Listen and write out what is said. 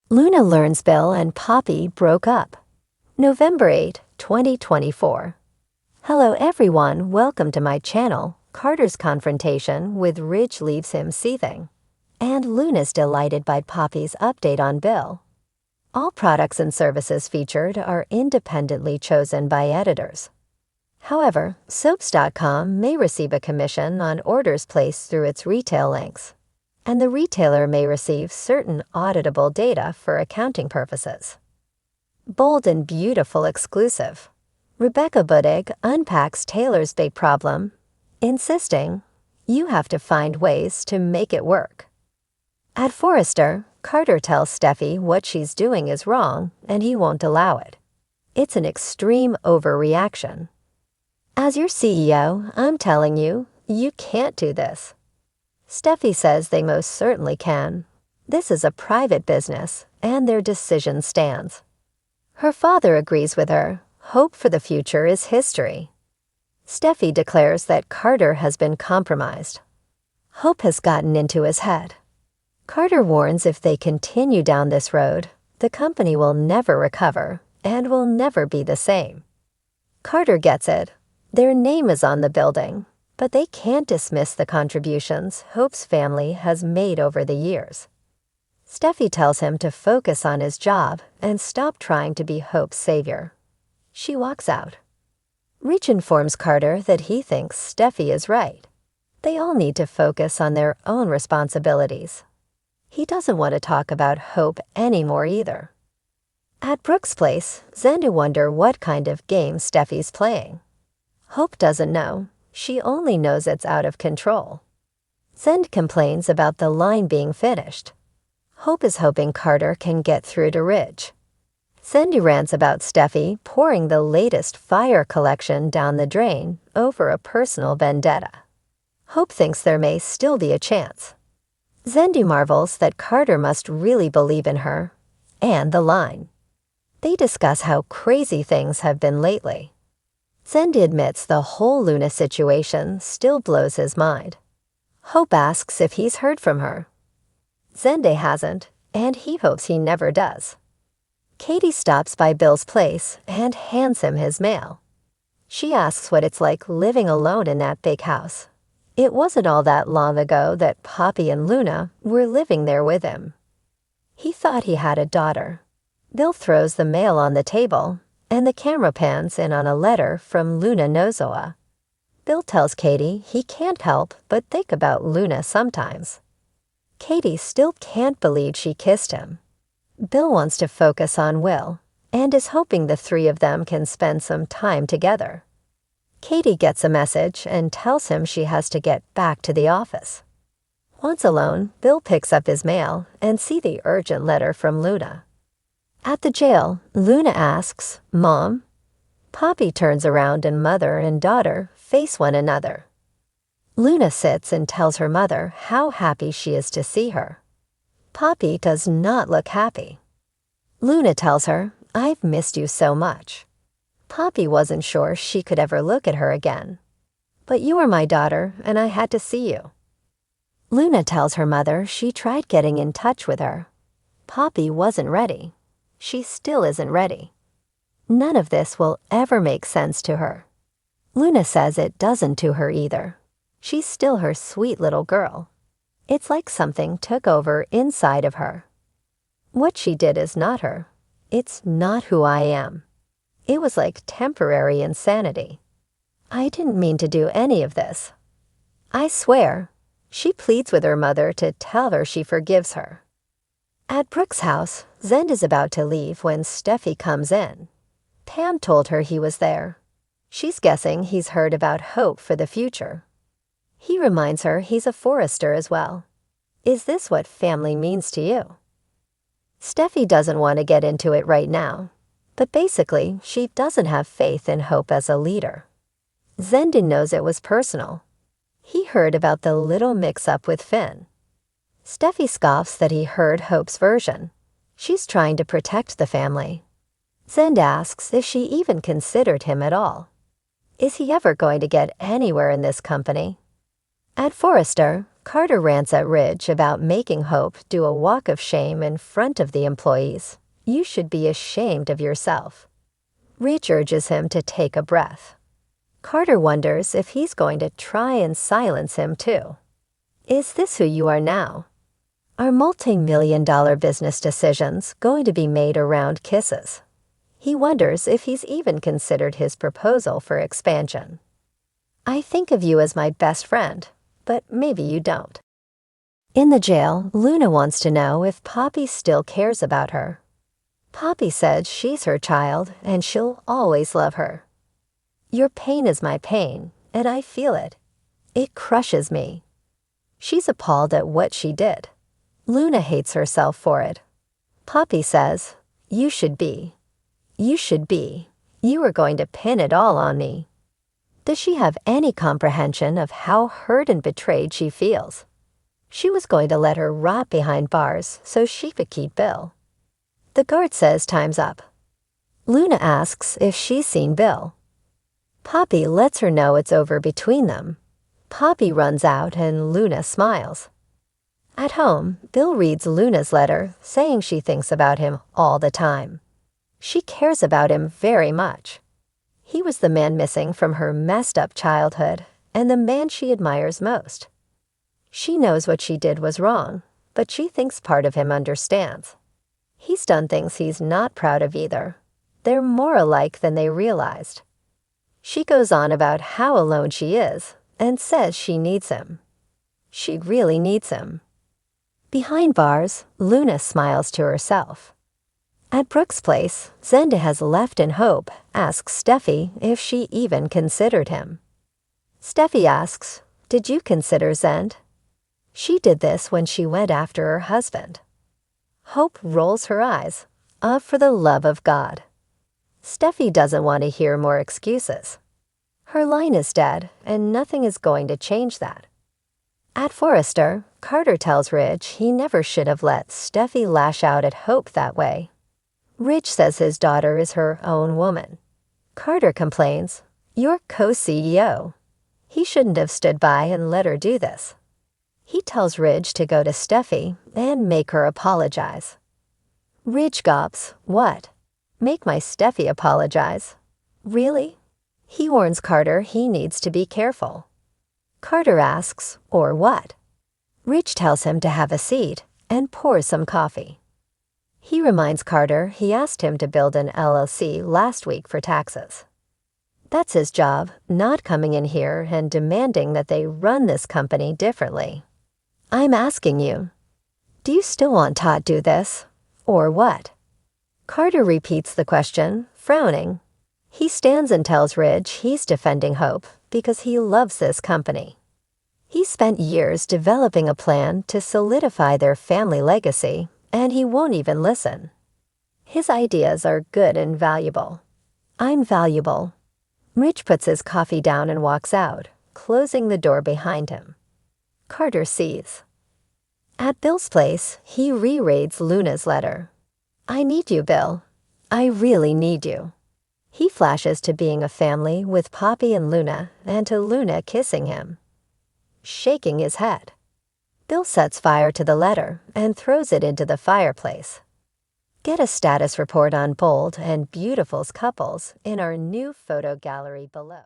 Luna learns Bill and Poppy broke up. November 8, 2024. Hello everyone, welcome to my channel. Carter's confrontation with Ridge leaves him seething. And Luna's delighted by Poppy's update on Bill. All products and services featured are independently chosen by editors. However, Soaps.com may receive a commission on orders placed through its retail links, and the retailer may receive certain auditable data for accounting purposes. Bold and beautiful exclusive. Rebecca Budig unpacks Taylor's big problem, insisting, you have to find ways to make it work. At Forrester, Carter tells Steffi what she's doing is wrong and he won't allow it. It's an extreme overreaction. As your CEO, I'm telling you, you can't do this. Steffi says they most certainly can. This is a private business, and their decision stands. Her father agrees with her. Hope for the future is history. Steffi declares that Carter has been compromised. Hope has gotten into his head. Carter warns if they continue down this road, the company will never recover and will never be the same. Carter gets it. Their name is on the building, but they can't dismiss the contributions Hope's family has made over the years. Steffi tells him to focus on his job and stop trying to be Hope's savior. She walks out. Ridge informs Carter that he thinks Steffi is right. They all need to focus on their own responsibilities. He doesn't want to talk about Hope anymore either. At Brooke's place, Xander wonder what kind of game Steffi's playing. Hope doesn't know. She only knows it's out of control. Zend complains about the line being finished. Hope is hoping Carter can get through to Ridge. Sandy rants about Steffi pouring the latest fire collection down the drain over a personal vendetta. Hope thinks there may still be a chance. Zendi marvels that Carter must really believe in her and the line. They discuss how crazy things have been lately. Zendi admits the whole Luna situation still blows his mind. Hope asks if he's heard from her. Zende hasn't, and he hopes he never does. Katie stops by Bill's place and hands him his mail. She asks what it's like living alone in that big house. It wasn't all that long ago that Poppy and Luna were living there with him. He thought he had a daughter. Bill throws the mail on the table, and the camera pans in on a letter from Luna Nozoa. Bill tells Katie he can't help but think about Luna sometimes. Katie still can't believe she kissed him. Bill wants to focus on Will, and is hoping the three of them can spend some time together. Katie gets a message and tells him she has to get back to the office. Once alone, Bill picks up his mail and sees the urgent letter from Luna. At the jail, Luna asks, Mom? Poppy turns around and mother and daughter face one another. Luna sits and tells her mother how happy she is to see her. Poppy does not look happy. Luna tells her, I've missed you so much. Poppy wasn't sure she could ever look at her again. But you were my daughter, and I had to see you. Luna tells her mother she tried getting in touch with her. Poppy wasn't ready. She still isn't ready. None of this will ever make sense to her. Luna says it doesn't to her either. She's still her sweet little girl. It's like something took over inside of her. What she did is not her. It's not who I am. It was like temporary insanity. I didn't mean to do any of this. I swear. She pleads with her mother to tell her she forgives her. At Brooke's house, Zend is about to leave when Steffi comes in. Pam told her he was there. She's guessing he's heard about hope for the future. He reminds her he's a Forrester as well. Is this what family means to you? Steffi doesn't want to get into it right now, but basically she doesn't have faith in Hope as a leader. Zendin knows it was personal. He heard about the little mix-up with Finn. Steffi scoffs that he heard Hope's version. She's trying to protect the family. Zend asks if she even considered him at all. Is he ever going to get anywhere in this company? At Forrester, Carter rants at Ridge about making Hope do a walk of shame in front of the employees. You should be ashamed of yourself. Ridge urges him to take a breath. Carter wonders if he's going to try and silence him too. Is this who you are now? Are multi-million-dollar business decisions going to be made around kisses? He wonders if he's even considered his proposal for expansion. I think of you as my best friend, but maybe you don't. In the jail, Luna wants to know if Poppy still cares about her. Poppy said she's her child and she'll always love her. Your pain is my pain, and I feel it. It crushes me. She's appalled at what she did. Luna hates herself for it. Poppy says, You should be. You are going to pin it all on me. Does she have any comprehension of how hurt and betrayed she feels? She was going to let her rot behind bars so she could keep Bill. The guard says time's up. Luna asks if she's seen Bill. Poppy lets her know it's over between them. Poppy runs out and Luna smiles. At home, Bill reads Luna's letter saying she thinks about him all the time. She cares about him very much. He was the man missing from her messed-up childhood and the man she admires most. She knows what she did was wrong, but she thinks part of him understands. He's done things he's not proud of either. They're more alike than they realized. She goes on about how alone she is and says she needs him. She really needs him. Behind bars, Luna smiles to herself. At Brooke's place, Zenda has left and Hope asks Steffi if she even considered him. Steffi asks, Did you consider Zend? She did this when she went after her husband. Hope rolls her eyes. For the love of God. Steffi doesn't want to hear more excuses. Her line is dead, and nothing is going to change that. At Forrester, Carter tells Ridge he never should have let Steffi lash out at Hope that way. Ridge says his daughter is her own woman. Carter complains, You're co-CEO. He shouldn't have stood by and let her do this. He tells Ridge to go to Steffi and make her apologize. Ridge gulps, What? Make my Steffi apologize? Really? He warns Carter he needs to be careful. Carter asks, Or what? Ridge tells him to have a seat and pour some coffee. He reminds Carter he asked him to build an LLC last week for taxes. That's his job, not coming in here and demanding that they run this company differently. I'm asking you, do you still want Todd do this, or what? Carter repeats the question, frowning. He stands and tells Ridge he's defending Hope because he loves this company. He spent years developing a plan to solidify their family legacy, and he won't even listen. His ideas are good and valuable. I'm valuable. Ridge puts his coffee down and walks out, closing the door behind him. Carter sees. At Bill's place, he rereads Luna's letter. I need you, Bill. I really need you. He flashes to being a family with Poppy and Luna and to Luna kissing him. Shaking his head. Bill sets fire to the letter and throws it into the fireplace. Get a status report on Bold and Beautiful's couples in our new photo gallery below.